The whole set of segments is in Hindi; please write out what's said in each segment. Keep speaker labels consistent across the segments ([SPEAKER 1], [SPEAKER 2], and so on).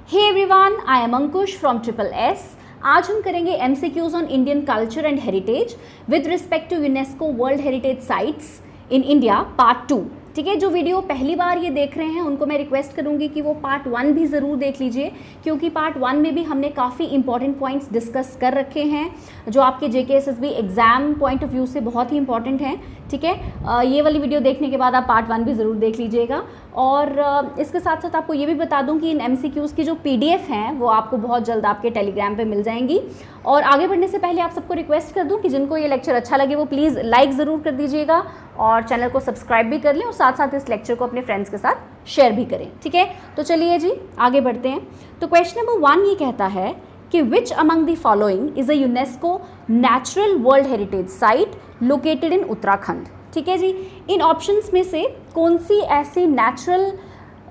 [SPEAKER 1] Hey everyone, I am Ankush from triple S. आज हम करेंगे MCQs on Indian culture and heritage with respect to UNESCO world heritage sites in India part 2। ठीक है, जो वीडियो पहली बार ये देख रहे हैं उनको मैं रिक्वेस्ट करूंगी कि वो पार्ट 1 भी ज़रूर देख लीजिए, क्योंकि पार्ट 1 में भी हमने काफ़ी इंपॉर्टेंट पॉइंट्स डिस्कस कर रखे हैं जो आपके JKSSB exam point of view से बहुत ही इंपॉर्टेंट हैं। ठीक है, ये वाली वीडियो देखने के बाद आप पार्ट 1 भी ज़रूर देख लीजिएगा। और इसके साथ साथ आपको ये भी बता दूं कि इन एमसीक्यूज़ की जो पीडीएफ हैं वो आपको बहुत जल्द आपके टेलीग्राम पे मिल जाएंगी। और आगे बढ़ने से पहले आप सबको रिक्वेस्ट कर दूं कि जिनको ये लेक्चर अच्छा लगे वो प्लीज़ लाइक ज़रूर कर दीजिएगा और चैनल को सब्सक्राइब भी कर लें और साथ साथ इस लेक्चर को अपने फ्रेंड्स के साथ शेयर भी करें। ठीक है, तो चलिए जी आगे बढ़ते हैं। तो क्वेश्चन नंबर 1 ये कहता है कि which among the following is a UNESCO natural world heritage site located इन उत्तराखंड। ठीक है जी, इन ऑप्शंस में से कौन सी ऐसी नेचुरल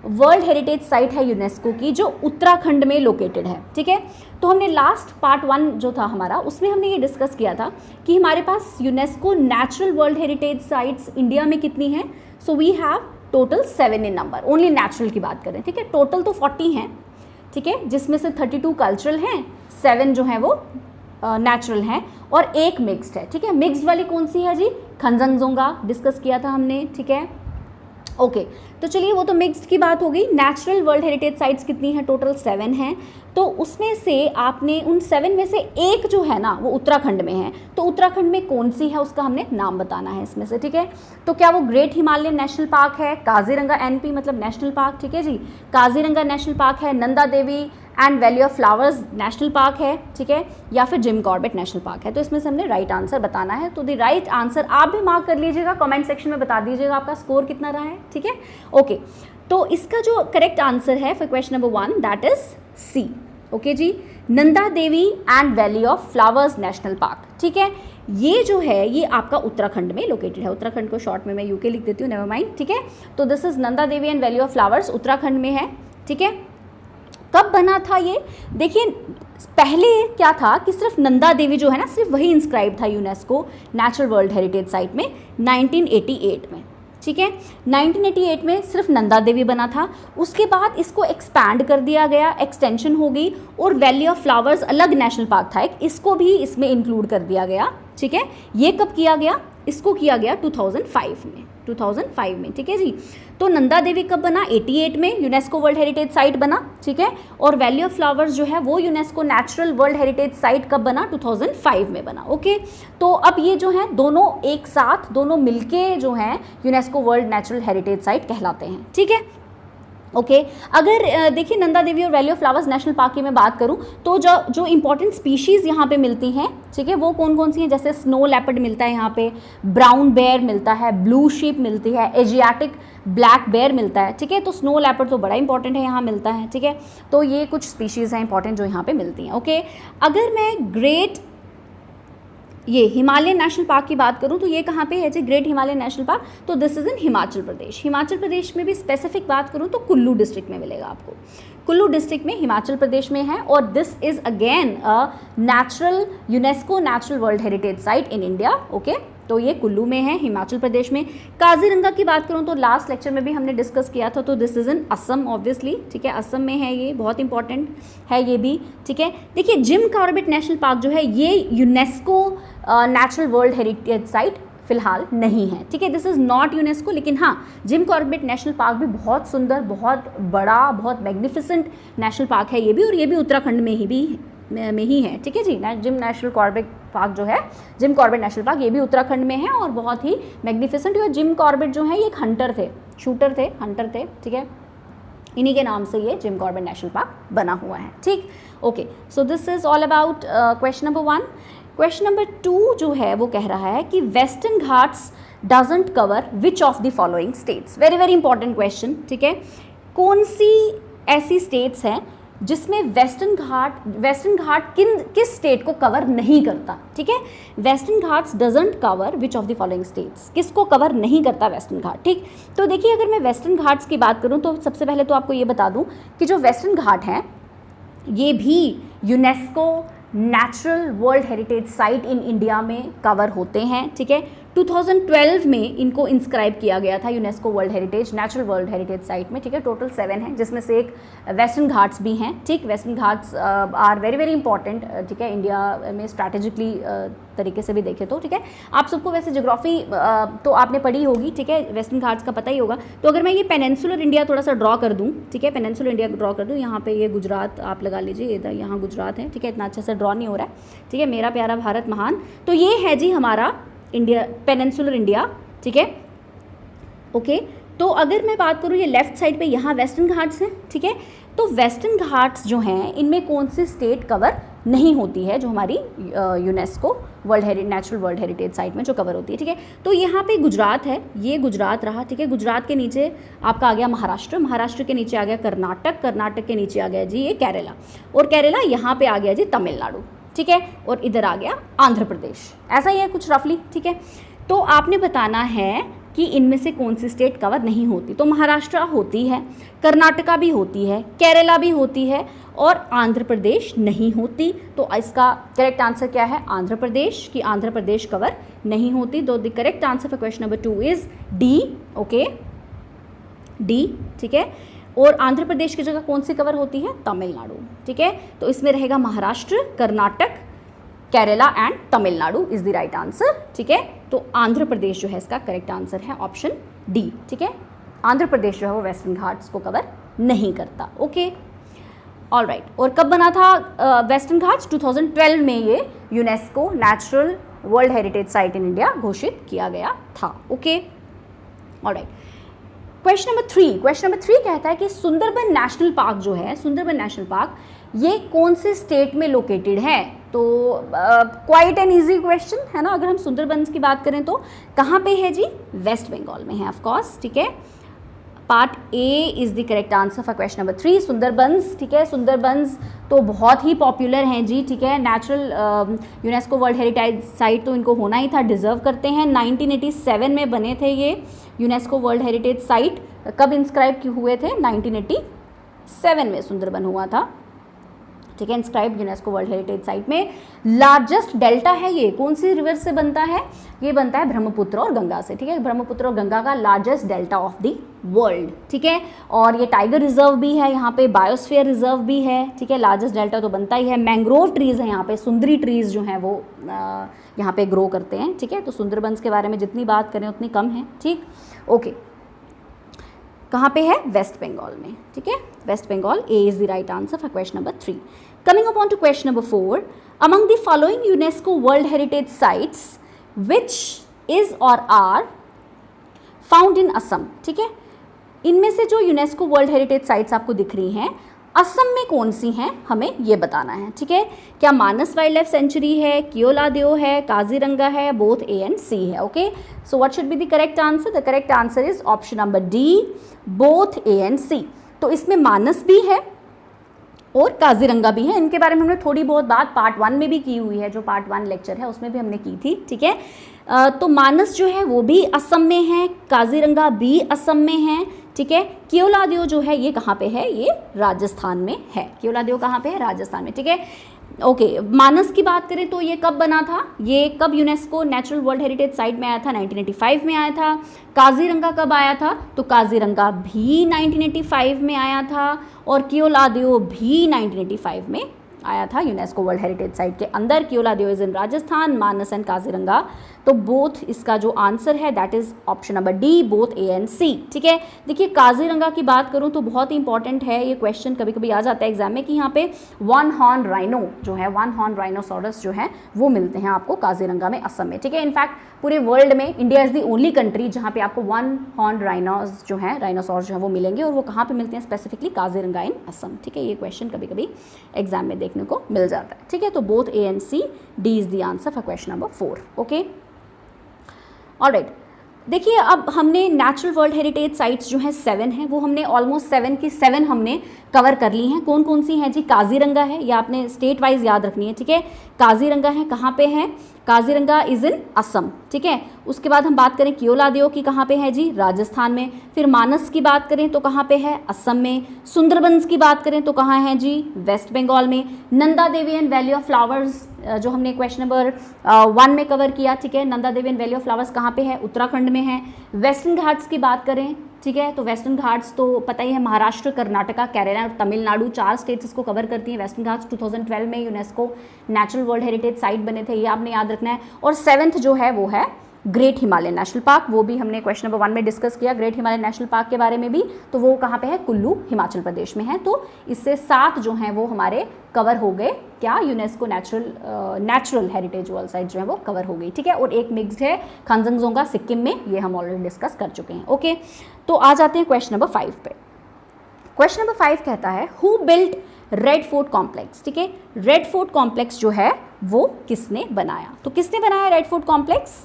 [SPEAKER 1] वर्ल्ड हेरिटेज साइट है यूनेस्को की जो उत्तराखंड में लोकेटेड है। ठीक है, तो हमने लास्ट पार्ट 1 जो था हमारा उसमें हमने ये डिस्कस किया था कि हमारे पास UNESCO natural world heritage sites India में कितनी हैं। So we have total 7 in number, only natural की बात करें। ठीक है, टोटल तो 40 हैं। ठीक है, जिसमें से 32 कल्चरल हैं, 7 जो हैं वो नेचुरल हैं और एक मिक्स्ड है। ठीक है, मिक्स्ड वाली कौन सी है जी? खंजंगजोंगा डिस्कस किया था हमने। ठीक है, ओके, तो चलिए वो तो मिक्स्ड की बात हो गई। नेचुरल वर्ल्ड हेरिटेज साइट्स कितनी हैं? टोटल 7 हैं। तो उसमें से आपने उन 7 में से एक जो है ना वो उत्तराखंड में है, तो उत्तराखंड में कौन सी है उसका हमने नाम बताना है इसमें से। ठीक है, तो क्या वो ग्रेट हिमालयन नेशनल पार्क है, काजीरंगा एनपी मतलब नेशनल पार्क। ठीक है जी, काजीरंगा नेशनल पार्क है, Nanda Devi and valley of flowers national park है। ठीक है, या फिर जिम कॉर्बेट नेशनल पार्क है। तो इसमें से हमने राइट आंसर बताना है। तो द राइट आंसर आप भी मार्क कर लीजिएगा, कमेंट सेक्शन में बता दीजिएगा आपका स्कोर कितना रहा है। ठीक है, ओके, तो इसका जो करेक्ट आंसर है for question number 1 that is C. Okay जी, Nanda Devi and valley of flowers national park. ठीक है, ये जो है ये आपका उत्तराखंड में लोकेटेड है। उत्तराखंड को शॉर्ट में मैं यूके लिख देती हूँ, नेवर माइंड। ठीक है, तो this is Nanda Devi and valley of flowers Uttarakhand में है। ठीक है, कब बना था ये? देखिए पहले क्या था कि सिर्फ नंदा देवी जो है ना सिर्फ वही इंस्क्राइब था UNESCO natural world heritage site में 1988 में। ठीक है, 1988 में सिर्फ नंदा देवी बना था। उसके बाद इसको एक्सपैंड कर दिया गया, एक्सटेंशन हो गई और वैली ऑफ फ्लावर्स अलग नेशनल पार्क था एक, इसको भी इसमें इंक्लूड कर दिया गया। ठीक है, ये कब किया गया? इसको किया गया 2005 में। 2005 में। ठीक है जी, तो नंदा देवी कब बना? 88 में यूनेस्को वर्ल्ड हेरिटेज साइट बना। ठीक है, और वैली ऑफ फ्लावर्स जो है वो UNESCO natural world heritage site कब बना? 2005 में बना। ओके, तो अब ये जो है दोनों एक साथ दोनों मिलके जो हैं UNESCO world natural heritage site कहलाते हैं। ठीक है, ओके, अगर देखिए नंदा देवी और valley of flowers national park की मैं बात करूं तो जो इंपॉर्टेंट स्पीशीज़ यहाँ पे मिलती हैं, ठीक है, वो कौन कौन सी हैं? जैसे स्नो लेपर्ड मिलता है यहाँ पे, ब्राउन बेयर मिलता है, ब्लू शीप मिलती है, एशियाटिक ब्लैक बेयर मिलता है। ठीक है, तो स्नो लेपर्ड तो बड़ा इंपॉर्टेंट है, यहाँ मिलता है। ठीक है, तो ये कुछ स्पीशीज़ हैं इंपॉर्टेंट जो यहाँ पे मिलती हैं। ओके, अगर मैं ग्रेट ये हिमालयन नेशनल पार्क की बात करूं तो ये कहाँ पे है जी? ग्रेट हिमालयन नेशनल पार्क, तो this is in Himachal Pradesh. Himachal Pradesh में भी स्पेसिफिक बात करूं तो कुल्लू डिस्ट्रिक्ट में मिलेगा आपको। कुल्लू डिस्ट्रिक्ट में हिमाचल प्रदेश में है और this is again a natural UNESCO natural world heritage site in India. Okay, तो ये कुल्लू में है, हिमाचल प्रदेश में। काजीरंगा की बात करूं तो लास्ट लेक्चर में भी हमने डिस्कस किया था, तो this is in Assam obviously. ठीक है, असम में है, ये बहुत इंपॉर्टेंट है ये भी। ठीक है, देखिए जिम कॉर्बेट नेशनल पार्क जो है ये UNESCO natural world heritage site फिलहाल नहीं है। ठीक है, दिस इज़ नॉट यूनेस्को, लेकिन हाँ जिम कॉर्बेट नेशनल पार्क भी बहुत सुंदर, बहुत बड़ा, बहुत मैग्निफिसेंट नेशनल पार्क है ये भी, और ये भी उत्तराखंड में ही है। ठीक है जी, जिम नेशनल कॉर्बेट पार्क जो है, जिम कॉर्बेट नेशनल पार्क, ये भी उत्तराखंड में है और बहुत ही मैग्निफिसेंट। और जिम कॉर्बेट जो है ये एक हंटर थे, शूटर थे, हंटर थे। ठीक है, इन्हीं के नाम से ये जिम कॉर्बेट नेशनल पार्क बना हुआ है। ठीक, okay, so this is all about question number 1। Question number 2 जो है वो कह रहा है कि western Ghats doesn't cover which of the following states. Very very important question. ठीक है, कौन सी ऐसी स्टेट्स हैं जिसमें वेस्टर्न घाट किस स्टेट को कवर नहीं करता? ठीक है, western Ghats doesn't cover which of the following states, किसको कवर नहीं करता वेस्टर्न घाट? ठीक, तो देखिए अगर मैं वेस्टर्न घाट्स की बात करूं तो सबसे पहले तो आपको ये बता दूं कि जो वेस्टर्न घाट हैं ये भी UNESCO natural world heritage site in India में कवर होते हैं। ठीक है, 2012 में इनको इंस्क्राइब किया गया था UNESCO world heritage, natural world heritage site में, ठीक है। टोटल 7 हैं, जिसमें से एक वेस्टर्न घाट्स भी हैं, ठीक। Western Ghats are very very important, ठीक है, इंडिया में स्ट्रैटेजिकली तरीके से भी देखें तो, ठीक है। आप सबको वैसे ज्योग्राफी तो आपने पढ़ी होगी, ठीक है, वेस्टर्न घाट्स का पता ही होगा। तो अगर मैं ये पेनिनसुलर इंडिया थोड़ा सा ड्रॉ कर दूँ, ठीक है, पेनिनसुलर इंडिया ड्रॉ कर दूँ, यहाँ पे ये गुजरात आप लगा लीजिए, इधर यहाँ गुजरात है, ठीक है, इतना अच्छा से ड्रॉ नहीं हो रहा है, ठीक है, मेरा प्यारा भारत महान। तो ये है जी हमारा इंडिया, पेनिनसुलर इंडिया, ठीक है, ओके। तो अगर मैं बात करूँ ये लेफ्ट साइड पे यहाँ वेस्टर्न घाट्स हैं, ठीक है। तो वेस्टर्न घाट्स जो हैं इनमें कौन सी स्टेट कवर नहीं होती है, जो हमारी UNESCO natural world heritage site में जो कवर होती है, ठीक है। तो यहाँ पे गुजरात है, ये गुजरात रहा, ठीक है। गुजरात के नीचे आपका आ गया महाराष्ट्र, महाराष्ट्र के नीचे आ गया कर्नाटक, कर्नाटक के नीचे आ गया जी ये केरला, और केरला यहाँ पे आ गया जी तमिलनाडु, ठीक है, और इधर आ गया आंध्र प्रदेश। ऐसा ही है कुछ रफली, ठीक है। तो आपने बताना है कि इनमें से कौन सी स्टेट कवर नहीं होती। तो महाराष्ट्र होती है, कर्नाटका भी होती है, केरला भी होती है, और आंध्र प्रदेश नहीं होती। तो इसका करेक्ट आंसर क्या है? आंध्र प्रदेश, कि आंध्र प्रदेश कवर नहीं होती। तो the correct answer for question number 2 is D, okay, D, ठीक है। और आंध्र प्रदेश की जगह कौन सी कवर होती है? तमिलनाडु, ठीक है। तो इसमें रहेगा Maharashtra, Karnataka, Kerala and Tamil Nadu is the right answer, ठीक है। तो आंध्र प्रदेश जो है इसका करेक्ट आंसर है ऑप्शन डी, ठीक है। आंध्र प्रदेश जो है वो वेस्टर्न घाट्स को कवर नहीं करता, ओके, ऑल राइट। और कब बना था वेस्टर्न घाट्स? 2012 में ये UNESCO natural world heritage site in India घोषित किया गया था, okay, all right. Question number 3 कहता है कि सुंदरबन नेशनल पार्क जो है, सुंदरबन नेशनल पार्क, ये कौन से स्टेट में लोकेटेड है? तो क्वाइट एन इजी क्वेश्चन है ना। अगर हम सुंदरबंस की बात करें तो कहाँ पे है जी? वेस्ट बंगाल में है, ऑफ कोर्स, ठीक है। Part A is the correct answer for question number 3, Sundarbans, ठीक है। सुंदरबंस तो बहुत ही पॉपुलर हैं जी, ठीक है। Natural UNESCO world heritage site तो इनको होना ही था, डिज़र्व करते हैं। 1987 में बने थे ये यूनेस्को वर्ल्ड हेरिटेज साइट। कब इंस्क्राइब हुए थे? 1987 में सुंदरबन हुआ था, ठीक है, inscribe UNESCO world heritage site में। लार्जेस्ट डेल्टा है ये, कौन सी रिवर से बनता है? ये बनता है ब्रह्मपुत्र और गंगा से, ठीक है। ब्रह्मपुत्र और गंगा का largest delta of the world, ठीक है। और ये टाइगर रिजर्व भी है, यहाँ पे बायोस्फीयर रिजर्व भी है, ठीक है। लार्जेस्ट डेल्टा तो बनता ही है। मैंग्रोव ट्रीज़ है यहाँ पे, सुंदरी ट्रीज़ जो हैं वो यहाँ पे ग्रो करते हैं, ठीक है। तो सुंदरबंस के बारे में जितनी बात करें उतनी कम है, ठीक, ओके। कहाँ पे है? वेस्ट बंगाल में, ठीक है, west Bengal. A is the right answer for question number 3। Coming upon to question number 4, among the following UNESCO world heritage sites which is और आर फाउंड इन असम, ठीक है। इनमें से जो यूनेस्को वर्ल्ड हेरिटेज साइट्स आपको दिख रही हैं, असम में कौन सी हैं हमें ये बताना है, ठीक है। क्या मानस वाइल्ड लाइफ सेंचुरी है, कियोलादेओ है, काजीरंगा है, बोथ ए एंड सी है, okay. So what should be the correct answer? The correct answer is option number D, both A and C. तो इसमें मानस भी है और काजीरंगा भी है। इनके बारे में हमने थोड़ी बहुत बात पार्ट 1 में भी की हुई है, जो पार्ट 1 लेक्चर है उसमें भी हमने की थी, ठीक है। तो मानस जो है वो भी असम में है, काजीरंगा भी असम में है, ठीक है। कियोलादेओ जो है ये कहाँ पे है? ये राजस्थान में है। कियोलादेओ कहाँ पे है? राजस्थान में, ठीक है, ओके। मानस की बात करें तो ये कब बना था? ये कब UNESCO natural world heritage site में आया था? 1985 में आया था। काजीरंगा कब आया था? तो काजीरंगा भी 1985 में आया था, और कियोलादेओ भी 1985 में आया था यूनेस्को वर्ल्ड हेरिटेज साइट के अंदर। Keoladeo is in Rajasthan, Manas and Kaziranga. तो बोथ इसका जो आंसर है that is option number D, both A and C, ठीक है। देखिए काजीरंगा की बात करूं तो बहुत ही इंपॉर्टेंट है ये क्वेश्चन, कभी कभी आ जाता है एग्जाम में कि यहाँ पे 1 हॉर्न राइनो जो है, 1 हॉर्न राइनोसोरस जो है वो मिलते हैं आपको काजीरंगा में, असम में, ठीक है। इनफैक्ट पूरे वर्ल्ड में India is the only country जहाँ पे आपको 1 हॉर्न राइनोस जो है, राइनोसोर जो है वो मिलेंगे, और वो कहाँ पे मिलते हैं? स्पेसिफिकली काजीरंगा इन असम, ठीक है। ये क्वेश्चन कभी कभी एग्जाम में देखने को मिल जाता है, ठीक है। तो both A and C, D is the answer for question number 4, okay, alright. देखिए अब हमने नेचुरल वर्ल्ड हेरिटेज साइट्स जो हैं 7 हैं, वो हमने ऑलमोस्ट 7 की 7 हमने कवर कर ली हैं। कौन कौन सी हैं जी? काजीरंगा है, या आपने स्टेट वाइज याद रखनी है, ठीक है। काजीरंगा है, कहाँ पे है? काजीरंगा इज इन असम, ठीक है। उसके बाद हम बात करें कियोलादेओ की, कहाँ पे है जी? राजस्थान में। फिर मानस की बात करें तो कहाँ पे है? असम में। सुंदरबंस की बात करें तो कहाँ है जी? वेस्ट बंगाल में। Nanda Devi and valley of flowers जो हमने क्वेश्चन नंबर 1 में कवर किया, ठीक है। Nanda Devi and valley of flowers कहाँ पे है? उत्तराखंड में है। वेस्टर्न घाट्स की बात करें, ठीक है, तो वेस्टर्न घाट्स तो पता ही है, महाराष्ट्र, कर्नाटका, केरला और तमिलनाडु 4 स्टेट्स इसको कवर करती हैं। वेस्टर्न घाट्स 2012 में UNESCO natural world heritage site बने थे, ये आपने याद रखना है। और 7th जो है वो है ग्रेट हिमालयन नेशनल पार्क, वो भी हमने क्वेश्चन नंबर 1 में डिस्कस किया ग्रेट हिमालयन नेशनल पार्क के बारे में भी। तो वो कहाँ पे है? कुल्लू, हिमाचल प्रदेश में है। तो इससे 7 जो हैं वो हमारे कवर हो गए, क्या? UNESCO natural heritage world site जो है वो कवर हो गई, ठीक है। और एक मिक्स्ड है खंजंगजोंगा सिक्किम में, ये हम ऑलरेडी डिस्कस कर चुके हैं। ओके, तो आ जाते हैं क्वेश्चन नंबर 5 पे। क्वेश्चन नंबर 5 कहता है who built red fort complex, ठीक है। रेड फोर्ट कॉम्प्लेक्स जो है वो किसने बनाया? तो किसने बनाया red fort complex?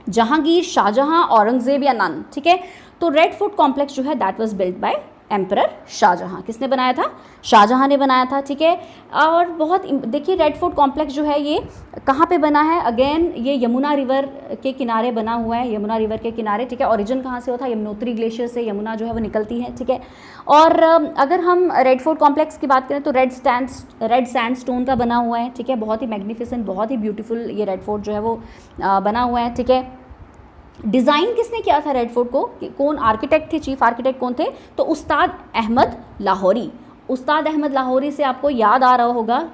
[SPEAKER 1] Jahangir, Shahjahan, Aurangzeb या नन, ठीक है। तो रेड फोर्ट कॉम्प्लेक्स जो है that was built by emperor Shahjahan. किसने बनाया था? शाहजहां ने बनाया था, ठीक है। और बहुत देखिए रेड फोर्ट कॉम्प्लेक्स जो है ये कहाँ पे बना है? अगेन ये यमुना रिवर के किनारे बना हुआ है, यमुना रिवर के किनारे, ठीक है। ओरिजिन कहाँ से होता है? यमुनोत्री ग्लेशियर से यमुना जो है वो निकलती है, ठीक है। और अगर हम रेड फोर्ट कॉम्प्लेक्स की बात करें तो रेड सैंडस्टोन का बना हुआ है, ठीक है। बहुत ही मैग्निफिसेंट, बहुत ही ब्यूटीफुल ये रेड फोर्ट जो है वो बना हुआ है, ठीक है। डिज़ाइन किसने किया था रेड फोर्ट को? कौन आर्किटेक्ट थे? चीफ आर्किटेक्ट कौन थे? तो उस्ताद अहमद लाहौरी। उस्ताद अहमद लाहौरी से आपको याद आ रहा होगा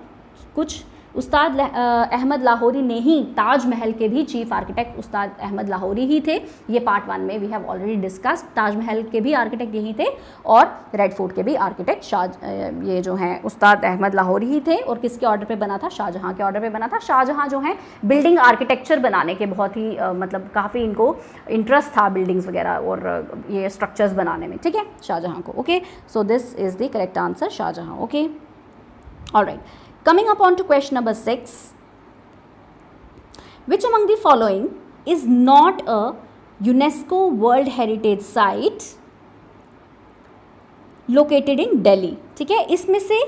[SPEAKER 1] कुछ, उस्ताद अहमद लाहौरी ने ही ताजमहल के भी चीफ आर्किटेक्ट उस्ताद अहमद लाहौरी ही थे। ये पार्ट 1 में we have already discussed. Taj Mahal के भी आर्किटेक्ट यही थे और रेड फोर्ट के भी आर्किटेक्ट ये जो हैं उस्ताद अहमद लाहौरी ही थे। और किसके ऑर्डर पे बना था? शाहजहां के ऑर्डर पे बना था। शाहजहां जो हैं बिल्डिंग आर्किटेक्चर बनाने के बहुत ही मतलब काफ़ी इनको इंटरेस्ट था बिल्डिंग्स वगैरह और ये स्ट्रक्चर्स बनाने में, ठीक है, शाहजहां को। Okay, so this is the correct answer, Shahjahan. Okay, alright, coming upon to question number 6, which among the following is not a UNESCO World Heritage Site located in Delhi, ठीक है। इसमें से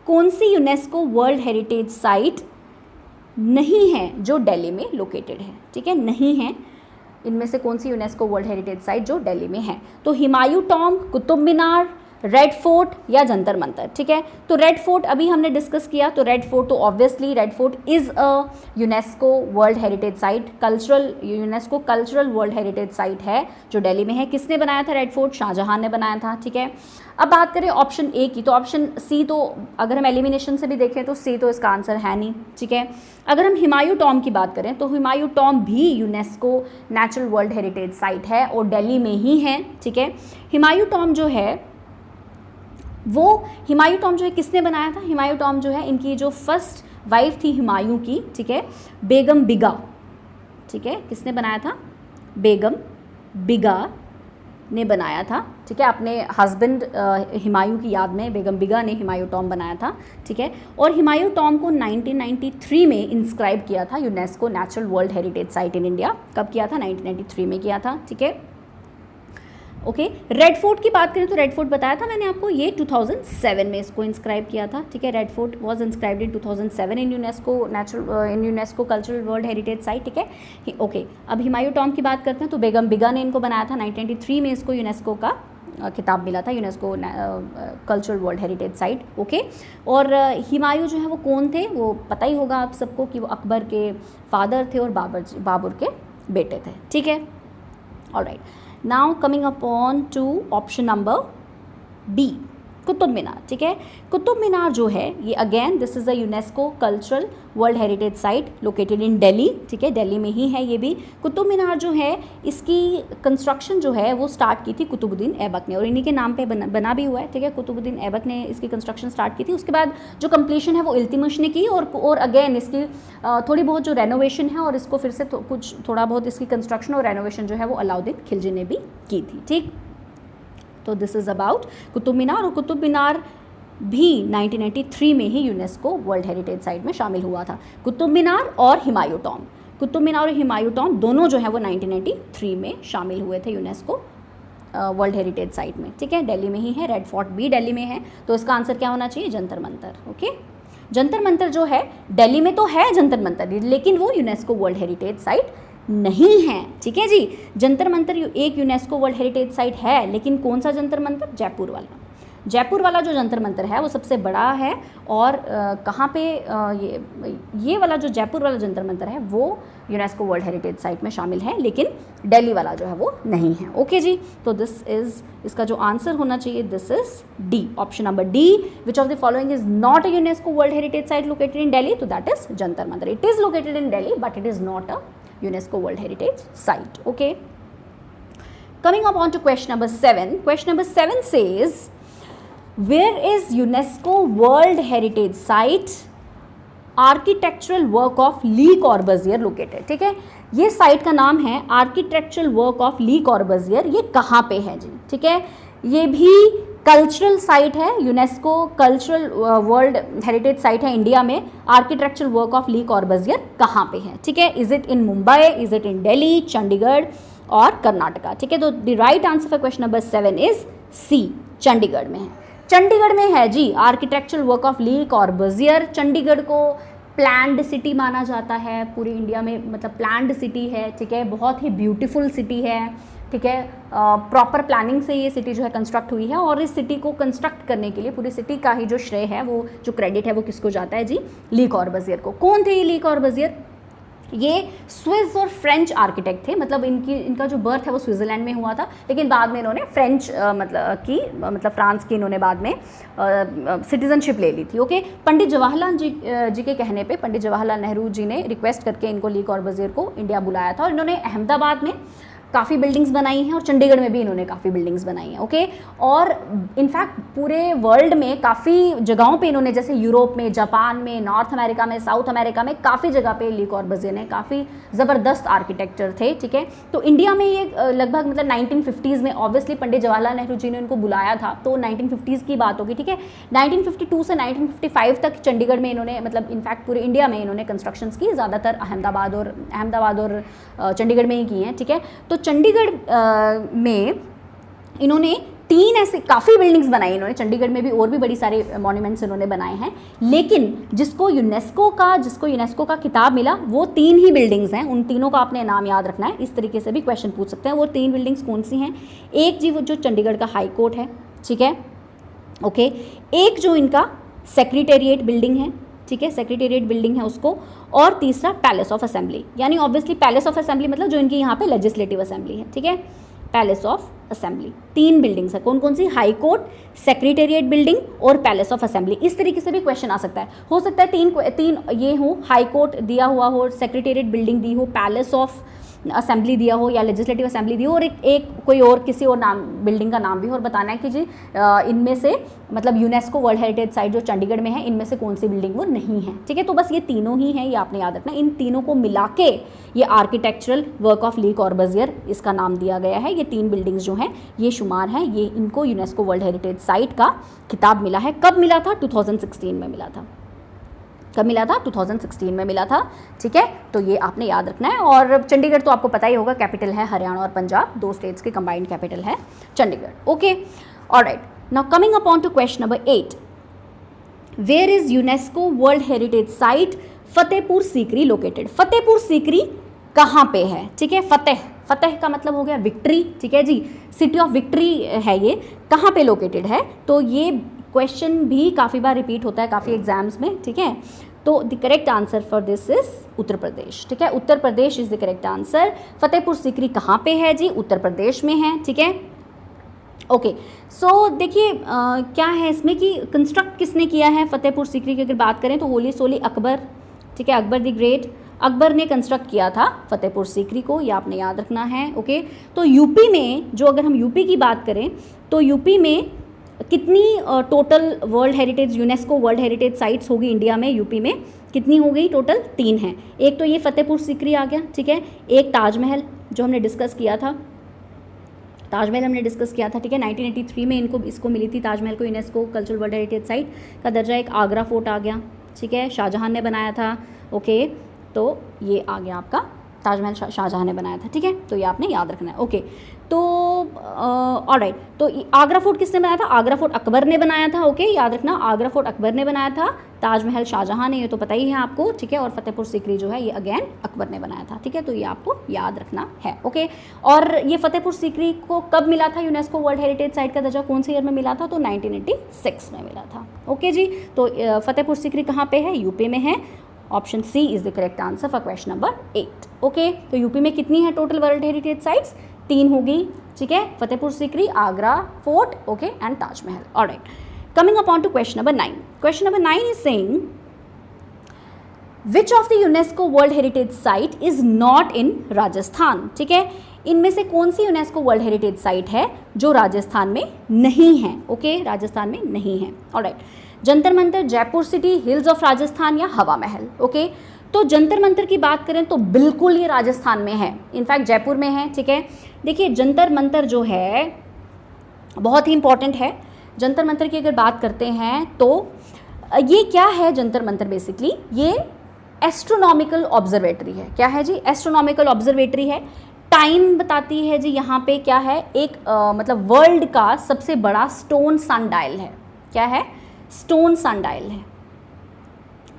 [SPEAKER 1] कौन सी यूनेस्को वर्ल्ड हेरिटेज साइट नहीं है जो दिल्ली में लोकेटेड है, ठीक है, नहीं है। इनमें से कौन सी यूनेस्को वर्ल्ड हेरिटेज साइट जो दिल्ली में है? तो Humayun tomb, Qutub Minar, red fort या जंतर मंतर, ठीक है। तो रेड फोर्ट अभी हमने डिस्कस किया, तो रेड फोर्ट तो obviously red fort is a UNESCO world heritage site, UNESCO cultural world heritage site है जो दिल्ली में है। किसने बनाया था रेड फोर्ट? शाहजहां ने बनाया था, ठीक है। अब बात करें ऑप्शन ए की, तो ऑप्शन सी तो अगर हम एलिमिनेशन से भी देखें तो सी तो इसका आंसर है नहीं, ठीक है। अगर हम हुमायूं टॉम्ब की बात करें तो हुमायूं टॉम्ब भी UNESCO natural world heritage site है और दिल्ली में ही है, ठीक है। हुमायूं टॉम्ब जो है वो हुमायूं टॉम्ब जो है किसने बनाया था? हुमायूं टॉम्ब जो है इनकी जो फर्स्ट वाइफ थी हुमायूं की, ठीक है, बेगम बिगा, ठीक है। किसने बनाया था? बेगम बिगा ने बनाया था, ठीक है। अपने हस्बैंड हुमायूं की याद में बेगम बिगा ने हुमायूं टॉम्ब बनाया था, ठीक है। और हुमायूं टॉम्ब को 1993 में इंस्क्राइब किया था UNESCO natural world heritage site in India. कब किया था? 1993 में किया था, ठीक है। ओके, रेड फोर्ट की बात करें तो रेड फोर्ट बताया था मैंने आपको, ये 2007 में इसको इंस्क्राइब किया था, ठीक है। Red fort was inscribed in 2007 in UNESCO cultural world heritage site, ठीक है। ओके, अब हुमायूं टॉम्ब की बात करते हैं तो बेगम बिगा ने इनको बनाया था। 1993 में इसको यूनेस्को का खिताब मिला था, UNESCO cultural world heritage site, okay. और हुमायूं जो है वो कौन थे? वो पता ही होगा आप सबको कि वो अकबर के फादर थे और बाबर के बेटे थे, ठीक है। Alright, now coming upon to option number B, Qutub Minar, ठीक है। कुतुब मीनार जो है ये again this is a UNESCO cultural world heritage site located in Delhi, ठीक है, दिल्ली में ही है ये भी। कुतुब मीनार जो है इसकी कंस्ट्रक्शन जो है वो स्टार्ट की थी कुतुबुद्दीन ऐबक ने और इन्हीं के नाम पे बना भी हुआ है, ठीक है। कुतुबुद्दीन ऐबक ने इसकी कंस्ट्रक्शन स्टार्ट की थी। उसके बाद जो कंप्लीशन है वो इल्तुतमिश ने की और अगेन इसकी थोड़ी बहुत जो रेनोवेशन है और इसको फिर से थोड़ा बहुत इसकी कंस्ट्रक्शन और रेनोवेशन जो है वो अलाउद्दीन खिलजी ने भी की थी, ठीक। तो this is about Qutub Minar. और कुतुब मीनार भी 1993 में ही यूनेस्को वर्ल्ड हेरिटेज साइट में शामिल हुआ था। कुतुब मीनार और हुमायूं टॉम्ब, कुतुब मीनार और हुमायूं टॉम्ब दोनों जो है वो 1993 में शामिल हुए थे यूनेस्को वर्ल्ड हेरिटेज साइट में, ठीक है। दिल्ली में ही है, रेड फोर्ट भी दिल्ली में है, तो इसका आंसर क्या होना चाहिए? जंतर मंतर, ओके। जंतर मंतर जो है दिल्ली में तो है जंतर मंतर, लेकिन वो यूनेस्को वर्ल्ड हेरिटेज साइट नहीं है, ठीक है जी। जंतर मंतर एक यूनेस्को वर्ल्ड हेरिटेज साइट है, लेकिन कौन सा जंतर मंतर? जयपुर वाला। जयपुर वाला जो जंतर मंतर है वो सबसे बड़ा है, और कहाँ पे ये वाला जो जयपुर वाला जंतर मंतर है वो यूनेस्को वर्ल्ड हेरिटेज साइट में शामिल है, लेकिन दिल्ली वाला जो है वो नहीं है। ओके जी, तो दिस इज, इसका जो आंसर होना चाहिए this is D, option number D, which of the following is not a UNESCO world heritage site located in Delhi, तो that is Jantar Mantar. It is located in Delhi but it is not a UNESCO world heritage site. Okay, coming up on to question number 7. Question number 7 says, where is UNESCO World Heritage Site architectural work of Lee Corbusier located? ठीक है, ये साइट का नाम है architectural work of Lee Corbusier. ये कहाँ पे है जी? ठीक है, ये भी कल्चरल साइट है, UNESCO cultural world heritage site है इंडिया में। Architectural work of Lee Corbusier कहाँ पे है? ठीक है, is it in Mumbai, is it in Delhi, Chandigarh और कर्नाटका? ठीक है, तो the right answer for question number 7 is C, Chandigarh में है। चंडीगढ़ में है जी architectural work of Lee corbusier. Chandigarh को प्लान्ड सिटी माना जाता है पूरी इंडिया में, मतलब प्लान्ड सिटी है। ठीक है, बहुत ही ब्यूटीफुल सिटी है। ठीक है, प्रॉपर प्लानिंग से ये सिटी जो है कंस्ट्रक्ट हुई है, और इस सिटी को कंस्ट्रक्ट करने के लिए पूरी सिटी का ही जो श्रेय है, वो जो क्रेडिट है वो किसको जाता है जी? ली कॉर्बुसियर को। कौन थे ये ली कॉर्बुसियर? ये स्विस और फ्रेंच आर्किटेक्ट थे, मतलब इनका जो बर्थ है वो स्विट्ज़रलैंड में हुआ था, लेकिन बाद में इन्होंने फ्रेंच मतलब फ्रांस की इन्होंने बाद में सिटीजनशिप ले ली थी। ओके, पंडित जवाहरलाल जी के कहने पे पंडित जवाहरलाल नेहरू जी ने रिक्वेस्ट करके इनको ली कॉर्बुसियर को इंडिया बुलाया था, और इन्होंने अहमदाबाद में काफ़ी बिल्डिंग्स बनाई हैं और चंडीगढ़ में भी इन्होंने काफ़ी बिल्डिंग्स बनाई हैं। ओके, और इनफैक्ट पूरे वर्ल्ड में काफ़ी जगहों पे इन्होंने, जैसे यूरोप में, जापान में, नॉर्थ अमेरिका में, साउथ अमेरिका में, काफ़ी जगह पे ली कॉर्बुसियर ने काफ़ी ज़बरदस्त आर्किटेक्चर थे। ठीक है, तो इंडिया में ये लगभग मतलब 1950s में ऑब्वियसली पंडित जवाहरलाल नेहरू जी ने उनको बुलाया था, तो 1950s की बात होगी। ठीक है, 1952 से 1955 तक चंडीगढ़ में इन्होंने, मतलब इनफैक्ट पूरे इंडिया में इन्होंने कंस्ट्रक्शंस की, ज़्यादातर अहमदाबाद और चंडीगढ़ में ही की हैं। ठीक है, तो चंडीगढ़ में इन्होंने 3 ऐसे काफ़ी बिल्डिंग्स बनाई इन्होंने। चंडीगढ़ में भी और भी बड़ी सारे मॉन्यूमेंट्स इन्होंने बनाए हैं, लेकिन जिसको यूनेस्को का खिताब मिला वो 3 ही बिल्डिंग्स हैं। उन तीनों का आपने नाम याद रखना है, इस तरीके से भी क्वेश्चन पूछ सकते हैं। वो 3 बिल्डिंग्स कौन सी हैं? एक जी वो जो चंडीगढ़ का हाई कोर्ट है, ठीक है, ओके। एक जो इनका सेक्रेटेरिएट बिल्डिंग है, ठीक है, सेक्रेटेरिएट बिल्डिंग है उसको, और तीसरा पैलेस ऑफ असेंबली, यानी ऑब्वियसली पैलेस ऑफ असेंबली मतलब जो इनकी यहाँ पे लेजिस्लेटिव असेंबली है। ठीक है, पैलेस ऑफ असेंबली, 3 बिल्डिंग्स है। कौन कौन सी? हाई कोर्ट, सेक्रेटेरिएट बिल्डिंग और पैलेस ऑफ असेंबली। इस तरीके से भी क्वेश्चन आ सकता है। हो सकता है 3 ये हो, हाई कोर्ट दिया हुआ हो, सेक्रेटेरिएट बिल्डिंग दी हो, पैलेस ऑफ असेंबली दिया हो या लेजिस्लेटिव असेंबली दी हो, और एक कोई और किसी और नाम बिल्डिंग का नाम भी हो, और बताना है कि जी इनमें से मतलब यूनेस्को वर्ल्ड हेरिटेज साइट जो चंडीगढ़ में है, इनमें से कौन सी बिल्डिंग वो नहीं है। ठीक है, तो बस ये तीनों ही हैं, ये आपने याद रखना है। इन तीनों को मिला के ये आर्किटेक्चरल वर्क ऑफ ली कॉर्बुसियर इसका नाम दिया गया है। ये 3 बिल्डिंग्स जो हैं ये शुमार हैं, ये इनको यूनेस्को वर्ल्ड हेरिटेज साइट का खिताब मिला है। कब मिला था? 2016 में मिला था। कब मिला था? 2016 में मिला था। ठीक है, तो ये आपने याद रखना है। और चंडीगढ़ तो आपको पता ही होगा, कैपिटल है हरियाणा और पंजाब, 2 स्टेट्स के कंबाइंड कैपिटल है Chandigarh. Okay, alright, now coming upon to question number 8, where is UNESCO world heritage site Fatehpur Sikri located? Fatehpur Sikri कहाँ पे है? ठीक है, फतेह का मतलब हो गया विक्ट्री। ठीक है जी, सिटी ऑफ विक्ट्री है ये। कहाँ पे लोकेटेड है? तो ये क्वेश्चन भी काफ़ी बार रिपीट होता है काफ़ी एग्जाम्स में। ठीक है, तो the correct answer for this is Uttar Pradesh. ठीक है, Uttar Pradesh is the correct answer. Fatehpur Sikri कहाँ पे है जी? उत्तर प्रदेश में है। ठीक है, ओके। सो देखिए क्या है इसमें कि कंस्ट्रक्ट किसने किया है फतेहपुर सीकरी की अगर बात करें तो होली सोली अकबर। ठीक है, अकबर द ग्रेट, अकबर ने कंस्ट्रक्ट किया था फतेहपुर सीकरी को, ये आपने याद रखना है। ओके, तो यूपी में जो, अगर हम यूपी की बात करें तो यूपी में कितनी total world heritage, UNESCO world heritage sites होगी इंडिया में? यूपी में कितनी हो गई? टोटल 3 हैं। एक तो ये फतेहपुर सीकरी आ गया, ठीक है, एक ताजमहल जो हमने डिस्कस किया था, ताजमहल हमने डिस्कस किया था। ठीक है, 1983 में इसको मिली थी ताजमहल को UNESCO cultural world heritage site का दर्जा। एक आगरा फोर्ट आ गया, ठीक है, शाहजहां ने बनाया था। ओके, तो ये आ गया आपका ताजमहल शाहजहां ने बनाया था। ठीक है, तो ये आपने याद रखना है। ओके, तो ऑलराइट, तो आगरा फोर्ट किसने बनाया था? आगरा फोर्ट अकबर ने बनाया था। ओके, याद रखना, आगरा फोर्ट अकबर ने बनाया था, ताजमहल शाहजहां ने, ये तो पता ही है आपको, ठीक है। और फतेहपुर सीकरी जो है ये अगेन अकबर ने बनाया था, ठीक है, तो ये आपको याद रखना है। ओके, और ये फतेहपुर सीकरी को कब मिला था यूनेस्को वर्ल्ड हेरिटेज साइट का दर्जा? कौन से ईयर में मिला था? तो 1986 में मिला था। ओके जी, तो फतेहपुर सीकरी कहाँ पे है? यूपी में है। Option C is the correct answer for question number 8। Okay, तो यूपी में कितनी है टोटल वर्ल्ड हेरिटेज साइट्स? 3 होगी, ठीक है, Fatehpur Sikri, Agra fort, okay, and Taj Mahal. Alright, coming upon to question number 9। Question number 9 is saying which of the UNESCO world heritage site is not in Rajasthan, ठीक है, इनमें से कौन सी यूनेस्को वर्ल्ड हेरिटेज साइट है जो राजस्थान में नहीं है? ओके, राजस्थान में नहीं है। Alright, Jantar Mantar, Jaipur city, hills of Rajasthan या हवा महल? ओके, तो जंतर मंतर की बात करें तो बिल्कुल ये राजस्थान में है, इनफैक्ट जयपुर में है, ठीक है। देखिए जंतर मंतर जो है बहुत ही इंपॉर्टेंट है। जंतर मंतर की अगर बात करते हैं तो ये क्या है जंतर मंतर? बेसिकली ये एस्ट्रोनॉमिकल ऑब्जर्वेटरी है। क्या है जी? एस्ट्रोनॉमिकल ऑब्जर्वेटरी है। टाइम बताती है जी, यहाँ पे क्या है, एक मतलब वर्ल्ड का सबसे बड़ा स्टोन सन डायल है। क्या है? स्टोन सन डायल है।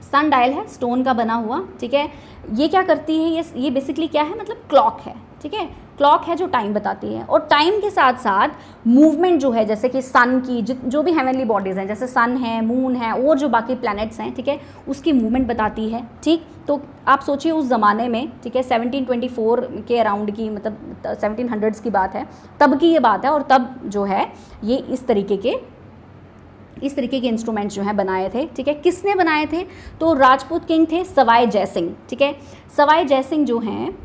[SPEAKER 1] सन डायल है स्टोन का बना हुआ, ठीक है। ये क्या करती है? ये बेसिकली क्या है, मतलब क्लॉक है, ठीक है, क्लॉक है जो टाइम बताती है। और टाइम के साथ साथ मूवमेंट जो है, जैसे कि सन की जो भी हेवनली बॉडीज़ हैं, जैसे सन है, मून है और जो बाकी प्लैनेट्स हैं, ठीक है, उसकी मूवमेंट बताती है, ठीक। तो आप सोचिए उस ज़माने में, ठीक है, 1724 के अराउंड की, मतलब 1700s की बात है, तब की ये बात है। और तब जो है ये इस तरीके के इंस्ट्रूमेंट्स जो हैं बनाए थे, ठीक है। किसने बनाए थे? तो राजपूत किंग थे सवाई जयसिंह, ठीक है। सवाई जयसिंह जो हैं,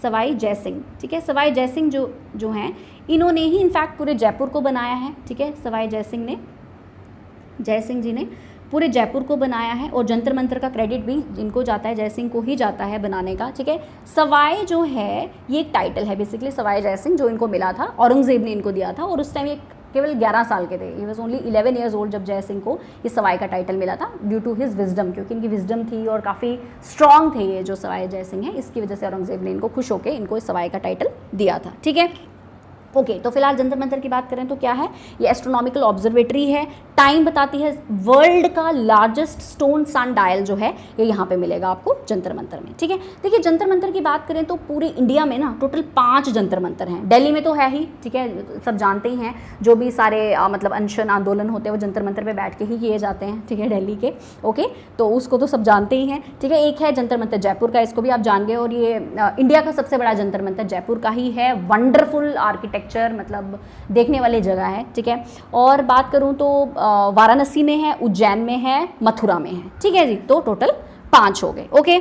[SPEAKER 1] सवाई जयसिंह, ठीक है, सवाई जयसिंह जो हैं, इन्होंने ही इनफैक्ट पूरे जयपुर को बनाया है, ठीक है। सवाई जयसिंह जी ने पूरे जयपुर को बनाया है। और जंतर मंतर का क्रेडिट भी इनको जाता है, जयसिंह को ही जाता है बनाने का, ठीक है। सवाई जो है ये एक टाइटल है बेसिकली, सवाई जयसिंह जो इनको मिला था, औरंगजेब ने इनको दिया था। और उस टाइम ये केवल 11 साल के थे, he was only 11 years old जब जयसिंह को ये सवाई का टाइटल मिला था, ड्यू टू हिज विजडम, क्योंकि इनकी विजडम थी और काफ़ी स्ट्रॉन्ग थे ये जो सवाई जयसिंह है, इसकी वजह से औरंगजेब ने इनको खुश होकर इनको इस सवाई का टाइटल दिया था, ठीक है। ओके, तो फिलहाल जंतर मंतर की बात करें तो क्या है, ये एस्ट्रोनॉमिकल ऑब्जर्वेटरी है, टाइम बताती है। वर्ल्ड का लार्जेस्ट स्टोन सन डायल जो है ये यहाँ पे मिलेगा आपको जंतर मंतर में, ठीक है। देखिए जंतर मंतर की बात करें तो पूरे इंडिया में ना टोटल 5 जंतर मंतर हैं। दिल्ली में तो है ही, ठीक है, सब जानते ही हैं, जो भी सारे मतलब अनशन आंदोलन होते हैं वो जंतर मंतर पर बैठ के ही किए जाते हैं, ठीक है, दिल्ली के। ओके, तो उसको तो सब जानते ही हैं, ठीक है। एक है जंतर मंतर जयपुर का, इसको भी आप जान गए। और ये इंडिया का सबसे बड़ा जंतर मंतर जयपुर का ही है। वंडरफुल आर्किटेक्चर, मतलब देखने वाली जगह है, ठीक है। और बात करूं तो वाराणसी में है, उज्जैन में है, मथुरा में है, ठीक है जी। तो टोटल 5 हो गए। Okay,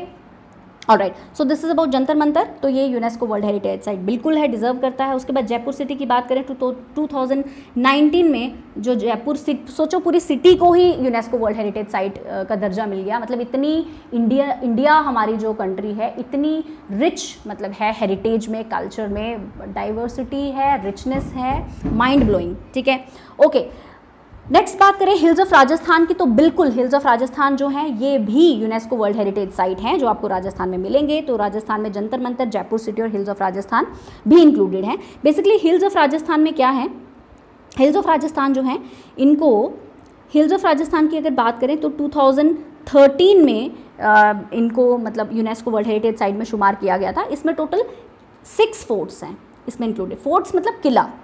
[SPEAKER 1] alright, so this is about Jantar Mantar. तो ये यूनेस्को वर्ल्ड हेरिटेज साइट बिल्कुल है, डिजर्व करता है। उसके बाद जयपुर सिटी की बात करें तो 2019 में जो जयपुर सिटी, सोचो पूरी सिटी को ही यूनेस्को वर्ल्ड हेरिटेज साइट का दर्जा मिल गया। मतलब इतनी इंडिया हमारी जो कंट्री है इतनी रिच मतलब है हेरिटेज में, कल्चर में, डाइवर्सिटी है, रिचनेस है, माइंड ब्लोइंग, ठीक है। ओके, नेक्स्ट बात करें हिल्स ऑफ राजस्थान की, तो बिल्कुल हिल्स ऑफ राजस्थान जो है ये भी यूनेस्को वर्ल्ड हेरिटेज साइट हैं जो आपको राजस्थान में मिलेंगे। तो राजस्थान में जंतर मंतर, जयपुर सिटी और हिल्स ऑफ राजस्थान भी इंक्लूडेड हैं। बेसिकली हिल्स ऑफ राजस्थान में क्या है, हिल्स ऑफ राजस्थान जो हैं इनको, हिल्स ऑफ राजस्थान की अगर बात करें तो 2013 में इनको मतलब यूनेस्को वर्ल्ड हेरिटेज साइट में शुमार किया गया था। इसमें टोटल 6 फोर्ट्स हैं इसमें इंक्लूडेड। फोर्ट्स मतलब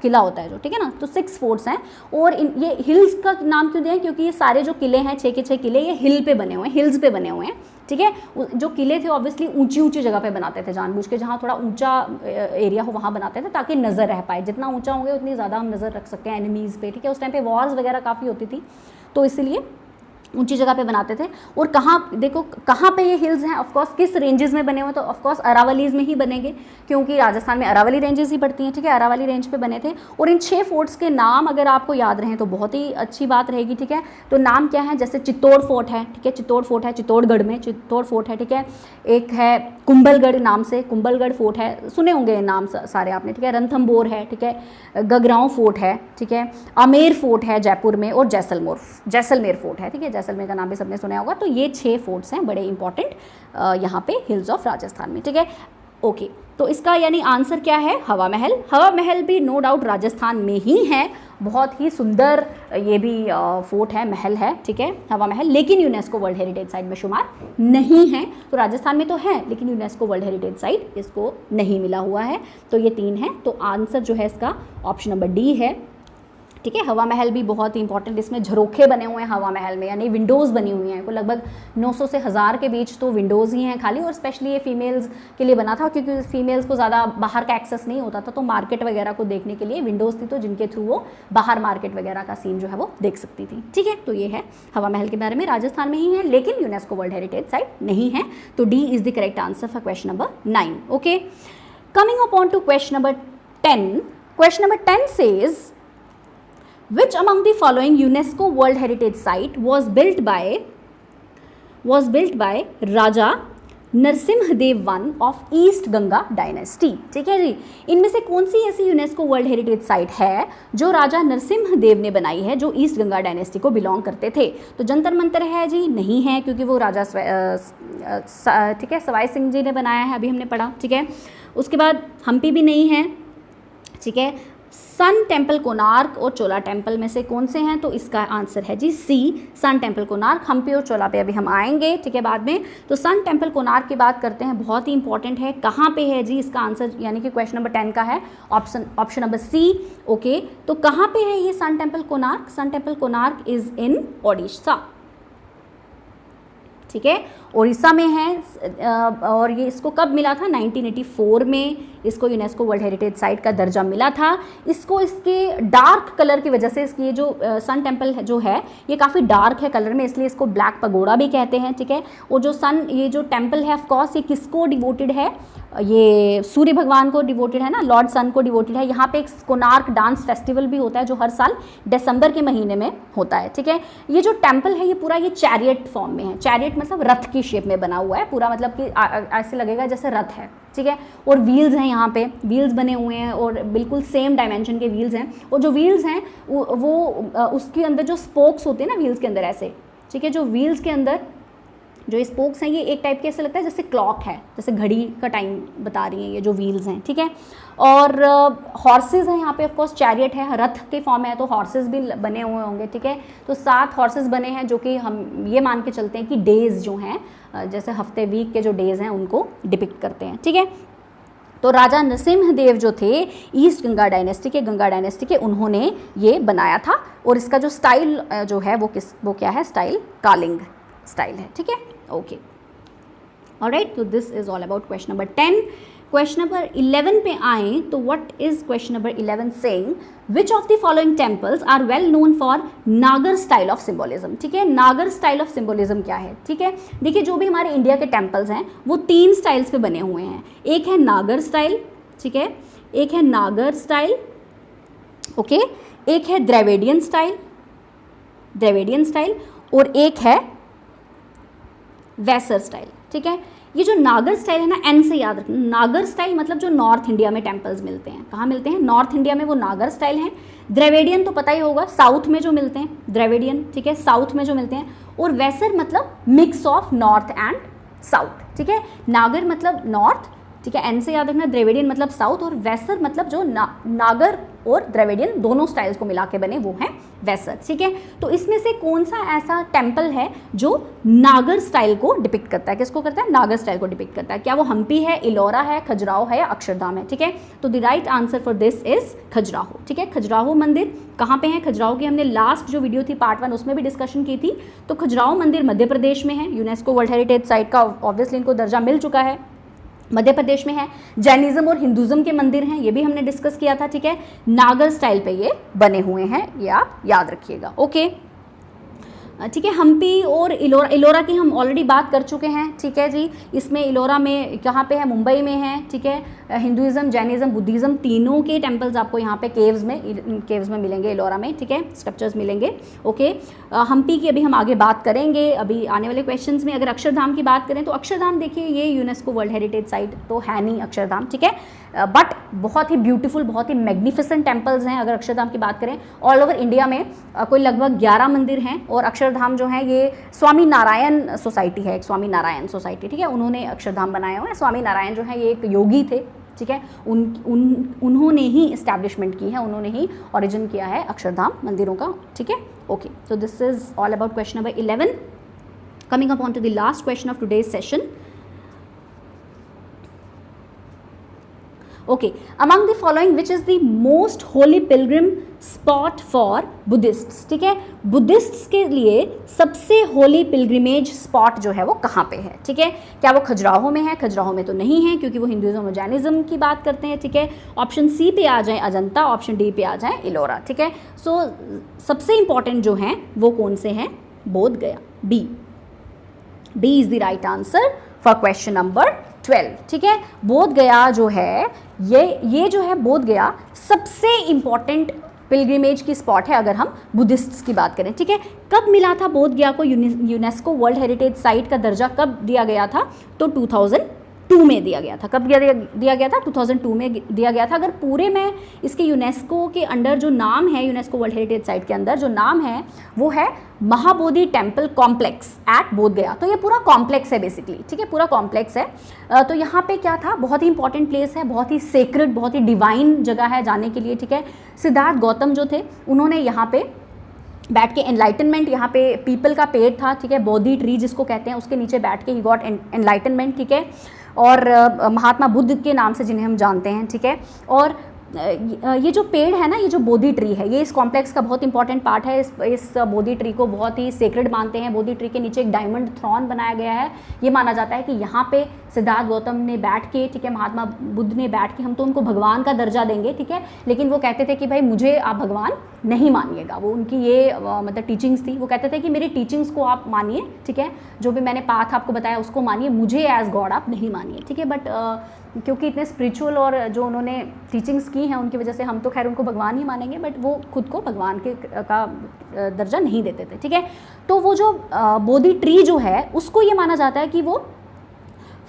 [SPEAKER 1] किला होता है जो, ठीक है ना। तो 6 फोर्ट्स हैं। और ये हिल्स का नाम क्यों दिया है, क्योंकि ये सारे जो किले हैं 6 के 6 किले ये हिल पे बने हुए हैं, हिल्स पे बने हुए हैं, ठीक है। जो किले थे ऑब्वियसली ऊंची जगह पे बनाते थे जानबूझ के, जहाँ थोड़ा ऊंचा एरिया हो वहाँ बनाते थे ताकि नज़र रह पाए। जितना ऊंचा होंगे उतनी ज़्यादा हम नज़र रख सकते हैं एनिमीज़ पे, ठीक है। उस टाइम पे वॉर्स वगैरह काफ़ी होती थी, तो इसीलिए ऊंची जगह पे बनाते थे। और कहाँ देखो कहाँ पे ये हिल्स हैं, ऑफकोर्स किस रेंजेस में बने हुए, तो ऑफकोर्स अरावलीज़ में ही बनेंगे, क्योंकि राजस्थान में अरावली रेंजेस ही पड़ती हैं, ठीक है। अरावली रेंज पे बने थे। और इन 6 फोर्ट्स के नाम अगर आपको याद रहें तो बहुत ही अच्छी बात रहेगी, ठीक है। तो नाम क्या है, जैसे चित्तौड़ फोर्ट है, ठीक है, चित्तौड़ फोर्ट है, चित्तौड़गढ़ में चित्तौड़ फोर्ट है, ठीक है। एक है कुंभलगढ़ नाम से, कुंभलगढ़ फोर्ट है, सुने होंगे नाम सारे आपने, ठीक है। रणथंभौर है, ठीक है, गगरांव फोर्ट है, ठीक है, आमेर फोर्ट है जयपुर में, और जैसलमेर फोर्ट है, ठीक है। जैसलमेर का नाम भी सबने सुना होगा। तो ये 6 फोर्ट्स हैं बड़े इंपॉर्टेंट यहाँ पे हिल्स ऑफ राजस्थान में, ठीक है। ओके, तो इसका यानी आंसर क्या है? हवा महल। हवा महल भी नो डाउट राजस्थान में ही है, बहुत ही सुंदर ये भी फोर्ट है, महल है, ठीक है, हवा महल, लेकिन यूनेस्को वर्ल्ड हेरिटेज साइट में शुमार नहीं है। तो राजस्थान में तो है लेकिन यूनेस्को वर्ल्ड हेरिटेज साइट इसको नहीं मिला हुआ है। तो ये 3 है, तो आंसर जो है इसका ऑप्शन नंबर डी है, ठीक है। हवा महल भी बहुत ही इंपॉर्टेंट, इसमें झरोखे बने हुए हैं हवा महल में, यानी विंडोज़ बनी हुई हैं, को लगभग 900 से 1000 के बीच तो विंडोज़ ही हैं खाली, और स्पेशली ये फीमेल्स के लिए बना था क्योंकि फीमेल्स को ज़्यादा बाहर का एक्सेस नहीं होता था, तो मार्केट वगैरह को देखने के लिए विंडोज़ थी, तो जिनके थ्रू वो बाहर मार्केट वगैरह का सीन जो है वो देख सकती थी, ठीक है। तो ये है हवा महल के बारे में, राजस्थान में ही है लेकिन यूनेस्को वर्ल्ड हेरिटेज साइट नहीं है। तो D is the correct answer for question number 9। Okay, coming upon to question number 10. Question number 10 says, which among the following UNESCO World Heritage Site was built by Raja Narasimhadeva one of east Ganga dynasty? ठीक है जी, इनमें से कौन सी ऐसी यूनेस्को वर्ल्ड हेरिटेज साइट है जो राजा नरसिम्हदेव ने बनाई है, जो ईस्ट गंगा डायनेस्टी को बिलोंग करते थे? तो जंतर मंतर है जी, नहीं है क्योंकि वो राजा ठीक है सवाई सिंह जी ने बनाया है, अभी हमने पढ़ा, ठीक है। उसके बाद हम्पी भी नहीं है, ठीक है। सन टेम्पल कोणार्क और चोला टेम्पल में से कौन से हैं? तो इसका आंसर है जी सी, सन टेम्पल कोणार्क। हम्पी और चोला पे अभी हम आएंगे, ठीक है, बाद में। तो सन टेम्पल कोणार्क की बात करते हैं, बहुत ही इंपॉर्टेंट है, कहाँ पे है जी? इसका आंसर यानी कि क्वेश्चन नंबर 10 का है ऑप्शन नंबर सी। ओके, तो कहाँ पे है ये sun temple Konark? Sun temple Konark is in Odisha, ठीक है, उड़ीसा में है। और ये इसको कब मिला था? 1984 में इसको यूनेस्को वर्ल्ड हेरिटेज साइट का दर्जा मिला था। इसको इसके डार्क कलर की वजह से, इसकी ये जो सन टेम्पल जो है ये काफ़ी डार्क है कलर में, इसलिए इसको ब्लैक पगोड़ा भी कहते हैं, ठीक है। और जो ये जो टेम्पल है ऑफकोर्स ये किसको डिवोटेड है? ये सूर्य भगवान को डिवोटेड है ना, लॉर्ड सन को डिवोटेड है। यहाँ पे एक कोणार्क डांस फेस्टिवल भी होता है जो हर साल दिसंबर के महीने में होता है, ठीक है। ये जो टेम्पल है ये पूरा ये चैरियट फॉर्म में है, चैरियट मतलब रथ की शेप में बना हुआ है पूरा, मतलब कि ऐसे लगेगा जैसे रथ है, ठीक है। और व्हील्स हैं, यहाँ पे व्हील्स बने हुए हैं और बिल्कुल सेम डायमेंशन के व्हील्स हैं। और जो व्हील्स हैं वो उसके अंदर जो स्पोक्स होते हैं ना व्हील्स के अंदर ऐसे, ठीक है, जो व्हील्स के अंदर जो स्पोक्स हैं ये एक टाइप के ऐसे लगता है जैसे क्लॉक है, जैसे घड़ी का टाइम बता रही हैं ये जो व्हील्स हैं, ठीक है। और हॉर्सेस हैं यहाँ पे, ऑफ कोर्स चैरियट है, रथ के फॉर्म है तो हॉर्सेस भी बने हुए होंगे, ठीक है। तो 7 हॉर्सेस बने हैं जो कि हम ये मान के चलते हैं कि डेज जो हैं जैसे हफ्ते वीक के जो डेज हैं उनको डिपिक्ट करते हैं, ठीक है। तो राजा नरसिम्हदेव जो थे ईस्ट गंगा डायनेस्टी के उन्होंने ये बनाया था। और इसका जो स्टाइल जो है वो क्या है? स्टाइल कालिंग स्टाइल है, ठीक है। ओके, ऑलराइट, तो this is all about question number 10। Question number 11 पे आए तो what is question number 11 saying? Which of the following temples are well known for Nagara style of symbolism? ठीक है, नागर स्टाइल ऑफ सिंबोलिज्म क्या है? ठीक है, देखिए जो भी हमारे इंडिया के टेम्पल्स हैं वो 3 स्टाइल्स पे बने हुए हैं। एक है नागर स्टाइल, ठीक है, एक है नागर स्टाइल, ओके, एक है द्रविडियन स्टाइल और एक है वैसर स्टाइल, ठीक है। ये जो नागर स्टाइल है ना, एन से याद रखना, नागर स्टाइल मतलब जो नॉर्थ इंडिया में टेम्पल्स मिलते हैं, कहाँ मिलते हैं? नॉर्थ इंडिया में, वो नागर स्टाइल हैं। द्रविडियन तो पता ही होगा, साउथ में जो मिलते हैं द्रविडियन, ठीक है, साउथ में जो मिलते हैं। और वैसर मतलब mix of north and south, ठीक है। नागर मतलब नॉर्थ, ठीक है, एन से याद रखना। द्रविडियन मतलब साउथ और वैसर मतलब जो नागर और द्रविडियन दोनों स्टाइल्स को मिला के बने वो हैं वैसर, ठीक है। तो इसमें से कौन सा ऐसा टेम्पल है जो नागर स्टाइल को डिपिक्ट करता है? किसको करता है? नागर स्टाइल को डिपिक्ट करता है। क्या वो हम्पी है, इलोरा है, खजुराहो है या अक्षरधाम है? ठीक है, तो the right answer for this is Khajuraho, ठीक है। खजुराहो मंदिर कहाँ पे है? खजुराहो की हमने लास्ट जो वीडियो थी पार्ट 1 उसमें भी डिस्कशन की थी। तो खजुराहो मंदिर मध्य प्रदेश में है, यूनेस्को वर्ल्ड हेरिटेज साइट का ऑब्वियसली इनको दर्जा मिल चुका है, मध्य प्रदेश में है। जैनिज्म और हिंदुज़म के मंदिर हैं, ये भी हमने डिस्कस किया था, ठीक है। नागर स्टाइल पे ये बने हुए हैं, ये आप याद रखिएगा, ओके, ठीक है। हम्पी और इलोरा की हम ऑलरेडी बात कर चुके हैं, ठीक है जी। इसमें इलोरा में कहाँ पे है? मुंबई में है, ठीक है। हिंदुइज्म, जैनिज्म, बुद्धिज़्म तीनों के टेम्पल्स आपको यहाँ पे केव्स में मिलेंगे, इलोरा में, ठीक है, स्ट्रक्चर्स मिलेंगे, ओके। हम्पी की अभी हम आगे बात करेंगे अभी आने वाले क्वेश्चंस में। अगर अक्षरधाम की बात करें तो अक्षरधाम देखिए ये यूनेस्को वर्ल्ड हेरिटेज साइट तो है नहीं अक्षरधाम, ठीक है, बट बहुत ही ब्यूटीफुल, बहुत ही मैग्निफिसेंट टेम्पल्स हैं। अगर अक्षरधाम की बात करें ऑल ओवर इंडिया में कोई लगभग 11 मंदिर हैं, और अक्षरधाम जो है ये स्वामी नारायण सोसाइटी है, एक स्वामी नारायण सोसाइटी, ठीक है, उन्होंने अक्षरधाम बनाया हुआ है। स्वामी नारायण जो है ये एक योगी थे, ठीक है, उन्होंने ही इस्टेब्लिशमेंट की है, उन्होंने ही ओरिजिन किया है अक्षरधाम मंदिरों का, ठीक है। Okay, so this is all about question number 11. Coming up on to the last question of today's session. Okay, among the following which is the most holy pilgrim spot for Buddhists? ठीक है, बुद्धिस्ट्स के लिए सबसे होली पिलग्रिमेज स्पॉट जो है वो कहाँ पे है? ठीक है, क्या वो खजुराहो में है? खजुराहो में तो नहीं है क्योंकि वो हिंदुइज्म और जैनिज्म की बात करते हैं, ठीक है। ऑप्शन सी पे आ जाए अजंता, ऑप्शन डी पे आ जाए इलोरा, ठीक है। सो सबसे इंपॉर्टेंट जो हैं वो कौन से हैं? Bodh Gaya, B is the right answer for question number 12, ठीक है। बोध गया जो है ये जो है बोध गया सबसे इंपॉर्टेंट पिलग्रिमेज की स्पॉट है अगर हम बुद्धिस्ट्स की बात करें, ठीक है। कब मिला था बोध गया को यूनेस्को वर्ल्ड हेरिटेज साइट का दर्जा? कब दिया गया था? तो 2002 में दिया गया था। कब दिया गया था? 2002 में दिया गया था। अगर पूरे में इसके यूनेस्को के अंडर जो नाम है, यूनेस्को वर्ल्ड हेरिटेज साइट के अंदर जो नाम है वो है महाबोधि टेम्पल कॉम्प्लेक्स एट बोध गया। तो ये पूरा कॉम्प्लेक्स है बेसिकली, ठीक है, पूरा कॉम्प्लेक्स है। तो यहाँ पे क्या था? बहुत ही इंपॉर्टेंट प्लेस है, बहुत ही सेक्रेड, बहुत ही डिवाइन जगह है जाने के लिए, ठीक है। सिद्धार्थ गौतम जो थे उन्होंने यहाँ पे बैठ के एनलाइटनमेंट, यहाँ पे पीपल का पेड़ था, ठीक है, बोधि ट्री जिसको कहते हैं, उसके नीचे बैठ के ही गॉट एनलाइटनमेंट, ठीक है। और महात्मा बुद्ध के नाम से जिन्हें हम जानते हैं, ठीक है। और ये जो पेड़ है ना, ये जो बोधि ट्री है, ये इस कॉम्प्लेक्स का बहुत इंपॉर्टेंट पार्ट है। इस बोधि ट्री को बहुत ही सेक्रेड मानते हैं। बोधि ट्री के नीचे एक डायमंड थ्रॉन बनाया गया है। ये माना जाता है कि यहाँ पे सिद्धार्थ गौतम ने बैठ के, ठीक है, महात्मा बुद्ध ने बैठ के, हम तो उनको भगवान का दर्जा देंगे, ठीक है, लेकिन वो कहते थे कि भाई मुझे आप भगवान नहीं मानिएगा। वो उनकी ये मतलब टीचिंग्स थी। वो कहते थे कि मेरी टीचिंग्स को आप मानिए, ठीक है, जो भी मैंने पाथ आपको बताया उसको मानिए, मुझे एज गॉड आप नहीं मानिए, ठीक है। बट क्योंकि इतने स्पिरिचुअल और जो उन्होंने टीचिंग्स की हैं उनकी वजह से हम तो खैर उनको भगवान ही मानेंगे, बट वो खुद को भगवान का दर्जा नहीं देते थे, ठीक है। तो वो जो बोधि ट्री जो है उसको ये माना जाता है कि वो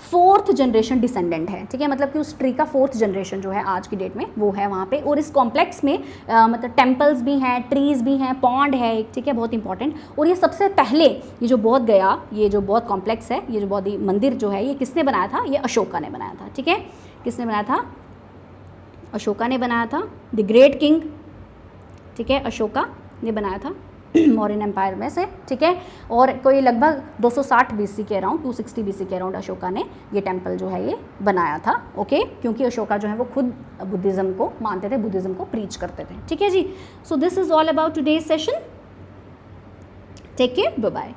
[SPEAKER 1] 4th जनरेशन डिसेंडेंट है, ठीक है, मतलब कि उस ट्री का 4th जनरेशन जो है आज की डेट में वो है वहाँ पे। और इस कॉम्प्लेक्स में मतलब टेम्पल्स भी हैं, ट्रीज़ भी हैं, पॉन्ड है एक, ठीक है, बहुत इंपॉर्टेंट। और ये सबसे पहले ये जो बोध गया, ये जो बोध कॉम्प्लेक्स है, ये जो बोधि मंदिर जो है, ये किसने बनाया था? ये अशोका ने बनाया था, ठीक है। किसने बनाया था? अशोका ने बनाया था, द ग्रेट किंग, ठीक है, अशोका ने बनाया था मौर्यन एम्पायर में से, ठीक है। और कोई लगभग 260 BC के अराउंड, 260 BC के अराउंड अशोका ने ये टेम्पल जो है ये बनाया था, ओके। क्योंकि अशोका जो है वो खुद बुद्धिज़्म को मानते थे, बुद्धिज़्म को प्रीच करते थे, ठीक है जी। So this is all about today's session. Take care, bye bye.